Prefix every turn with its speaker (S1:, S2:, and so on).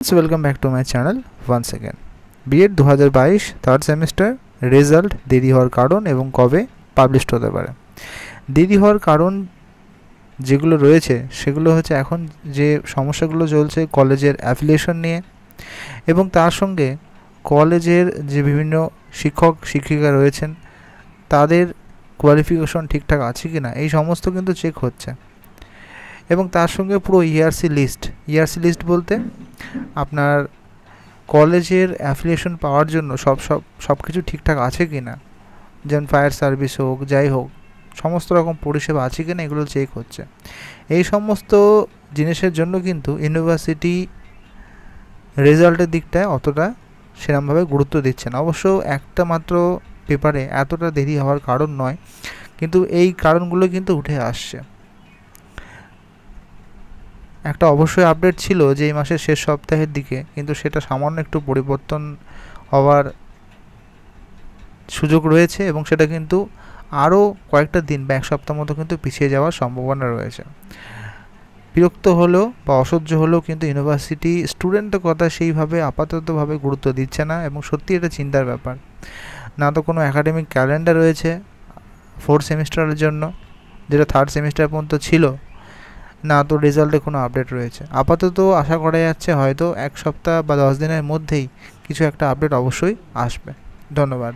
S1: So welcome back to my channel once again. B Ed 2022 third semester result দেরি হওয়ার কারণ এবং কবে পাবলিশড হতে পারে। দেরি হওয়ার কারণ যেগুলো রয়েছে সেগুলো হচ্ছে এখন যে সমস্যাগুলো চলছে কলেজের অ্যাফিলিয়েশন নিয়ে এবং তার সঙ্গে কলেজের যে বিভিন্ন শিক্ষক শিক্ষিকা রয়েছেন তাদের কোয়ালিফিকেশন ঠিকঠাক আছে কি না এই সমস্ত কিন্তু চেক হচ্ছে এবং তার সঙ্গে পুরো ইআরসি লিস্ট বলতে আপনার কলেজের অ্যাফিলিয়েশন পাওয়ার জন্য সব কিছু ঠিকঠাক আছে কি না, যেমন ফায়ার সার্ভিস হোক যাই হোক সমস্ত রকম পরিষেবা আছে কি না এগুলো চেক হচ্ছে। এই সমস্ত জিনিসের জন্য কিন্তু ইউনিভার্সিটি রেজাল্টের দিকটায় অতটা সেরকমভাবে গুরুত্ব দিচ্ছে না। অবশ্য একটা মাত্র পেপারে এতটা দেরি হওয়ার কারণ নয়, কিন্তু এই কারণগুলো কিন্তু উঠে আসছে। একটা অবশ্যই আপডেট ছিল যে এই মাসের শেষ সপ্তাহের দিকে, কিন্তু সেটা সামান্য একটু পরিবর্তন হওয়ার সুযোগ রয়েছে এবং সেটা কিন্তু আরও কয়েকটা দিন বা এক সপ্তাহ মতো কিন্তু পিছিয়ে যাওয়ার সম্ভাবনা রয়েছে। বিরক্ত হলেও বা অসহ্য হলেও কিন্তু ইউনিভার্সিটি স্টুডেন্টের কথা সেইভাবে আপাততভাবে গুরুত্ব দিচ্ছে না এবং সত্যি এটা চিন্তার ব্যাপার। না তো কোনো একাডেমিক ক্যালেন্ডার রয়েছে ফোর্থ সেমিস্টারের জন্য, যেটা থার্ড সেমিস্টার পর্যন্ত ছিল, না তো রেজাল্টে কোনো আপডেট রয়েছে। আপাতত আশা করা যাচ্ছে হয়তো এক সপ্তাহ বা 10 দিনের মধ্যেই কিছু একটা আপডেট অবশ্যই আসবে। ধন্যবাদ।